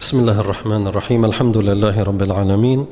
بسم الله الرحمن الرحيم الحمد لله رب العالمين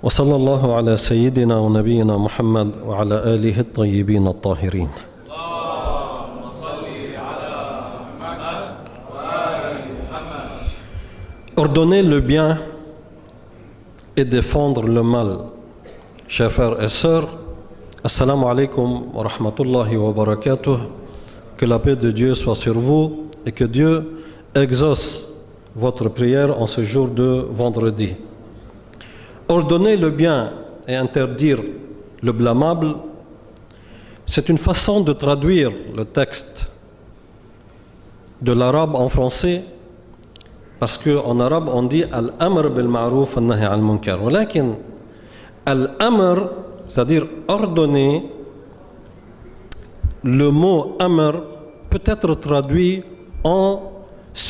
وصلى الله على سيدنا ونبينا محمد وعلى آله الطيبين الطاهرين. Ordonner le bien et défendre le mal. Chers frères et sœurs, Assalamu alaikum wa rahmatullahi wa barakatuh. Que la paix de Dieu soit sur vous et que Dieu exauce votre prière en ce jour de vendredi. Ordonner le bien et interdire le blâmable, c'est une façon de traduire le texte de l'arabe en français, parce qu'en arabe on dit al-amr bil-ma'rouf an-nahy al-munkar. Walakin al-amr, c'est-à-dire ordonner, le mot amr peut être traduit en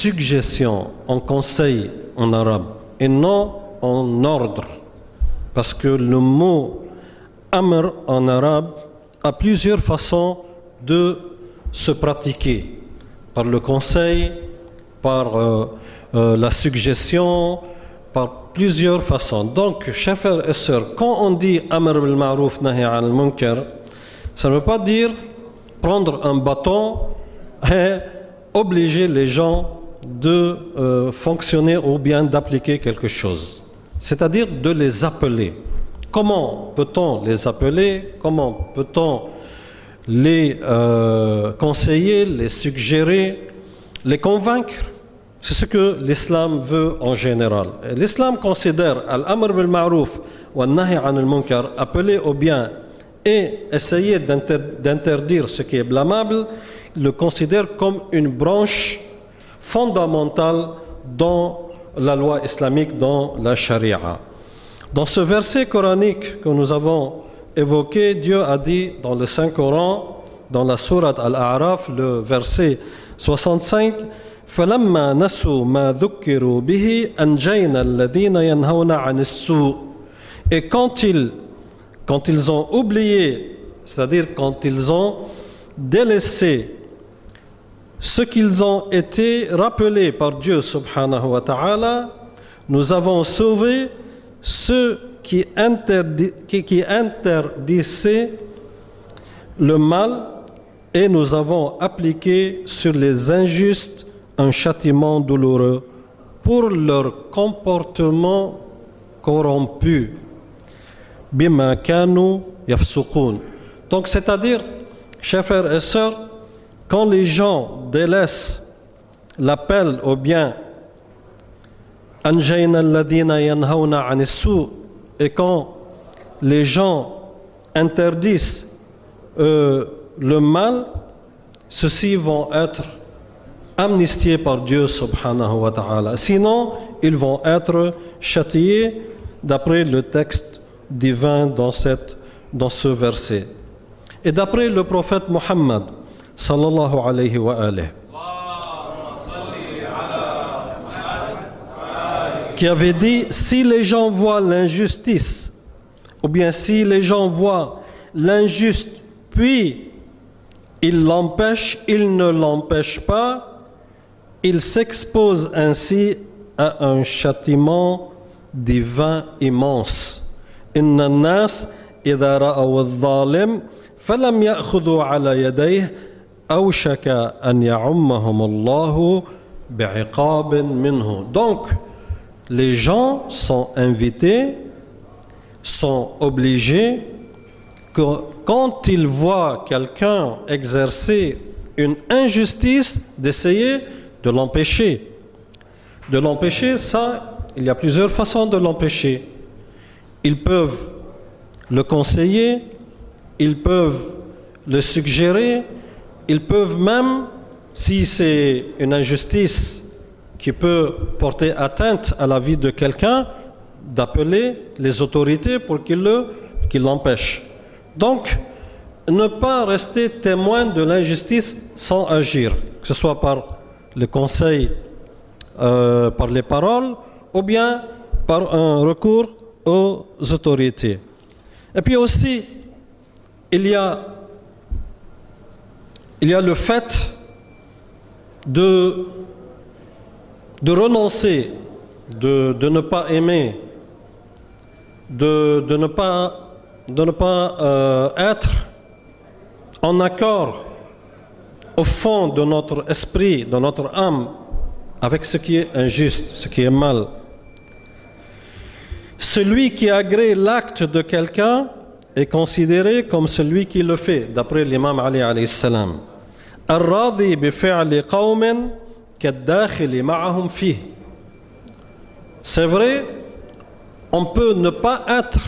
suggestion, en conseil en arabe, et non en ordre, parce que le mot amr en arabe a plusieurs façons de se pratiquer, par le conseil, par la suggestion, par plusieurs façons. Donc, chers frères et sœurs, quand on dit amr bil ma'rouf nahy al munkar, ça ne veut pas dire prendre un bâton et obliger les gens de fonctionner ou bien d'appliquer quelque chose. C'est-à-dire de les appeler. Comment peut-on les appeler? Comment peut-on les conseiller, les suggérer, les convaincre? C'est ce que l'islam veut en général. L'islam considère al-amr bil ma'rouf wa an-nahy anil munkar, appeler au bien et essayer d'interdire ce qui est blâmable, il le considère comme une branche fondamentale dans la loi islamique, dans la charia. Dans ce verset coranique que nous avons évoqué, Dieu a dit dans le Saint-Coran, dans la sourate Al-A'raf, le verset 65, فَلَمَّا نَسُوا مَا ذُكِّرُوا بِهِ أَنْجَيْنَا الَّذِينَ يَنْهَوْنَ عَنِ السُّوءِ. Et quand ils ont oublié, c'est-à-dire quand ils ont délaissé ce qu'ils ont été rappelés par Dieu subhanahu wa ta'ala, nous avons sauvé ceux qui interdisaient le mal, et nous avons appliqué sur les injustes un châtiment douloureux pour leur comportement corrompu. Bima kanu yafsuqun. Donc, c'est-à-dire, chers frères et sœurs, quand les gens délaissent l'appel au bien, anjayna alladhina yanhawna anis-su', et quand les gens interdisent le mal, ceux-ci vont être amnistiés par Dieu subhanahu wa ta'ala. Sinon, ils vont être châtiés d'après le texte divin dans ce verset. Et d'après le prophète Mohammed sallallahu alayhi wa alayhi, qui avait dit, si les gens voient l'injustice, ou bien si les gens voient l'injuste, puis ils l'empêchent, ils ne l'empêchent pas, ils s'exposent ainsi à un châtiment divin immense. Inna an-nas idha ra'aw adh-dhalim falam ya'khudhu 'ala yadayhi awshaka an ya'ummahum Allahu bi'iqabin minhu. Donc, les gens sont invités, sont obligés, que quand ils voient quelqu'un exercer une injustice, d'essayer de l'empêcher. De l'empêcher, ça, il y a plusieurs façons de l'empêcher. Ils peuvent le conseiller, ils peuvent le suggérer, ils peuvent même, si c'est une injustice qui peut porter atteinte à la vie de quelqu'un, d'appeler les autorités pour qu'ils l'empêchent. Donc, ne pas rester témoin de l'injustice sans agir, que ce soit par le conseil, par les paroles, ou bien par un recours aux autorités. Et puis aussi, il y a le fait de de renoncer, de ne pas aimer, de ne pas être en accord au fond de notre esprit, de notre âme, avec ce qui est injuste, ce qui est mal. Celui qui agrée l'acte de quelqu'un est considéré comme celui qui le fait, d'après l'imam Ali alayhi salam. Ar-radi bi fi'li qawmin kad-dakhili ma'ahum fih. C'est vrai, on peut ne pas être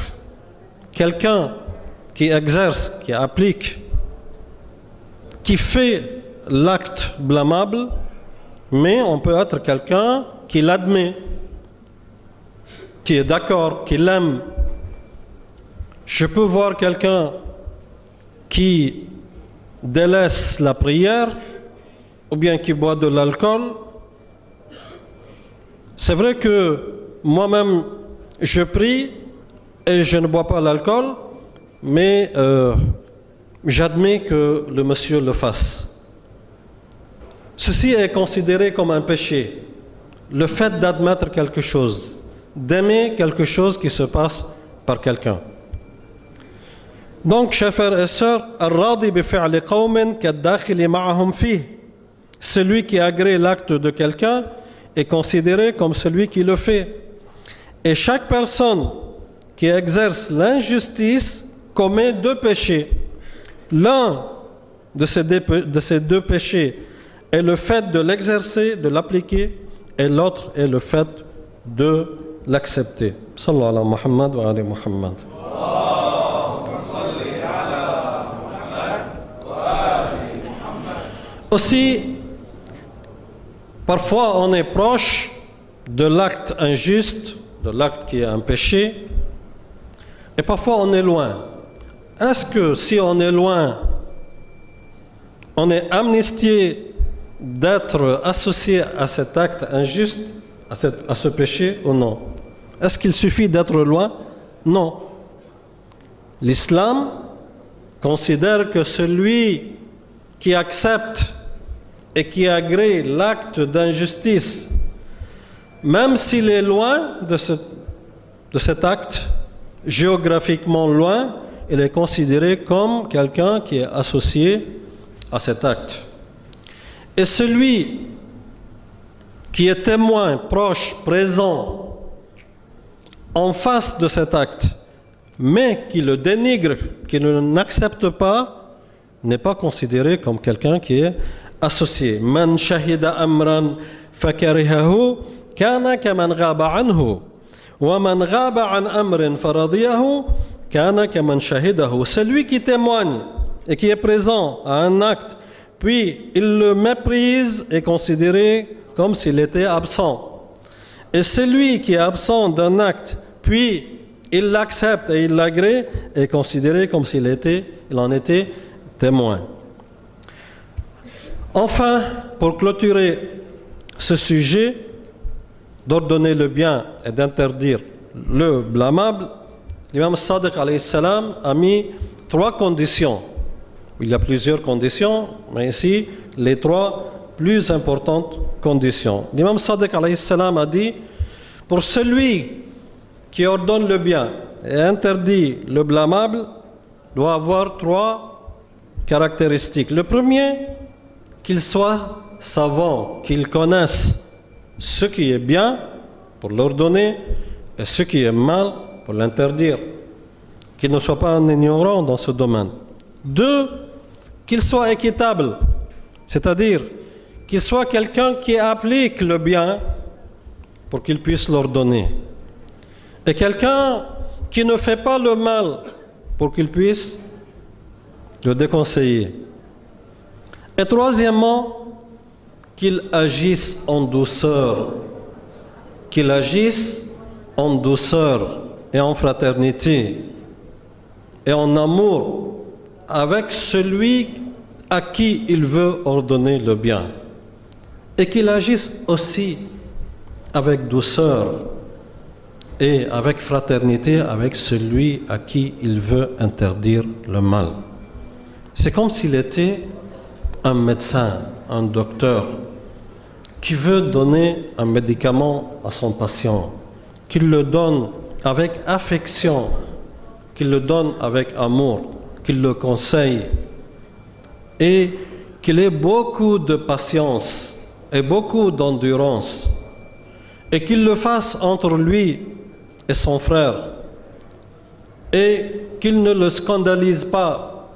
quelqu'un qui exerce, qui applique, qui fait l'acte blâmable, mais on peut être quelqu'un qui l'admet, qui est d'accord, qui l'aime. Je peux voir quelqu'un qui délaisse la prière ou bien qui boit de l'alcool. C'est vrai que moi-même je prie et je ne bois pas l'alcool, mais j'admets que le monsieur le fasse. Ceci est considéré comme un péché. Le fait d'admettre quelque chose, d'aimer quelque chose qui se passe par quelqu'un. Donc, chers frères et sœurs, ar-radi bi fi'li qawmin kad-dakhili ma'ahum fih. Celui qui agrée l'acte de quelqu'un est considéré comme celui qui le fait. Et chaque personne qui exerce l'injustice commet deux péchés. L'un de ces deux péchés est le fait de l'exercer, de l'appliquer, et l'autre est le fait de l'accepter. Sallallahu ala Muhammad wa ali Muhammad. Aussi, parfois on est proche de l'acte injuste, de l'acte qui est un péché, et parfois on est loin. Est-ce que si on est loin, on est amnistié d'être associé à cet acte injuste, à ce péché ou non? Est-ce qu'il suffit d'être loin? Non. L'islam considère que celui qui accepte et qui agrée l'acte d'injustice, même s'il est loin de cet acte, géographiquement loin, il est considéré comme quelqu'un qui est associé à cet acte. Et celui qui est témoin, proche, présent, en face de cet acte, mais qui le dénigre, qui ne n'accepte pas, n'est pas considéré comme quelqu'un qui est associé. Man shahida amran fakarihahu kana kaman ghaba anhu wa man ghaba an amrin faradiyahu kana kaman shahidahu. Celui qui témoigne et qui est présent à un acte, puis il le méprise, est considéré comme s'il était absent. Et celui qui est absent d'un acte, puis il l'accepte et il l'agrée, est considéré comme s'il en était témoin. Enfin, pour clôturer ce sujet d'ordonner le bien et d'interdire le blâmable, l'imam Sadiq alayhi salam a mis 3 conditions. Il y a plusieurs conditions, mais ici, les 3 plus importantes conditions. L'imam Sadiq alayhi salam a dit, pour celui qui ordonne le bien et interdit le blâmable, doit avoir 3 caractéristiques. Le premier, qu'il soit savant, qu'il connaisse ce qui est bien pour l'ordonner et ce qui est mal pour l'interdire, qu'il ne soit pas un ignorant dans ce domaine. 2, qu'il soit équitable, c'est-à-dire qu'il soit quelqu'un qui applique le bien pour qu'il puisse l'ordonner, et quelqu'un qui ne fait pas le mal pour qu'il puisse le déconseiller. Et troisièmement, qu'il agisse en douceur, qu'il agisse en douceur et en fraternité et en amour avec celui à qui il veut ordonner le bien, et qu'il agisse aussi avec douceur et avec fraternité avec celui à qui il veut interdire le mal. C'est comme s'il était un médecin, un docteur, qui veut donner un médicament à son patient, qu'il le donne avec affection, qu'il le donne avec amour, qu'il le conseille et qu'il ait beaucoup de patience et beaucoup d'endurance et qu'il le fasse entre lui et son frère et qu'il ne le scandalise pas.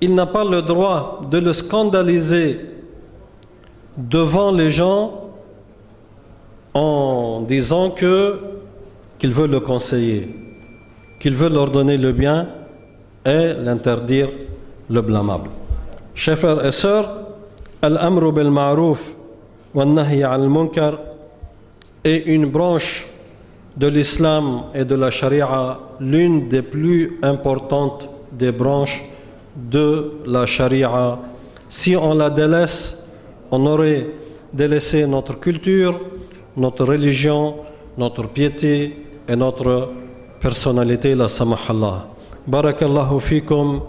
Il n'a pas le droit de le scandaliser devant les gens en disant qu'il veut le conseiller, qu'il veut leur donner le bien et l'interdire le blâmable. Chers frères et sœurs, Al-Amru bil-Ma'ruf wa-Nahy al-Munkar est une branche de l'islam et de la charia, l'une des plus importantes des branches de la charia. Si on la délaisse, on aurait délaissé notre culture, notre religion, notre piété et notre personnalité, la samahallah. Barakallahu fikum.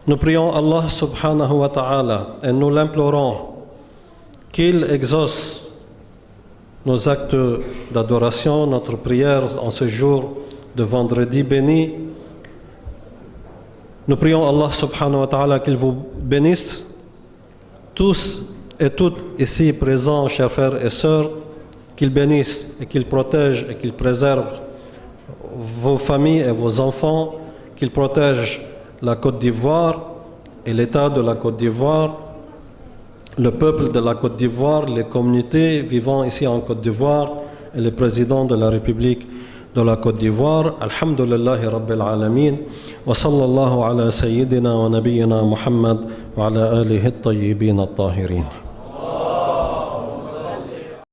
Nous prions Allah subhanahu wa ta'ala et nous l'implorons qu'il exauce nos actes d'adoration, notre prière en ce jour de vendredi béni. Nous prions Allah subhanahu wa ta'ala qu'il vous bénisse tous et toutes ici présents, chers frères et sœurs, qu'il bénisse et qu'il protège et qu'il préserve vos familles et vos enfants, qu'il protège la Côte d'Ivoire et l'État de la Côte d'Ivoire, le peuple de la Côte d'Ivoire, les communautés vivant ici en Côte d'Ivoire et le président de la République de la Côte d'Ivoire. Alhamdulillahi Rabbil Alamin. Wa sallallahu ala sayyidina wa nabiyyina Muhammad wa ala alihi at-tayyibin at-tahirin.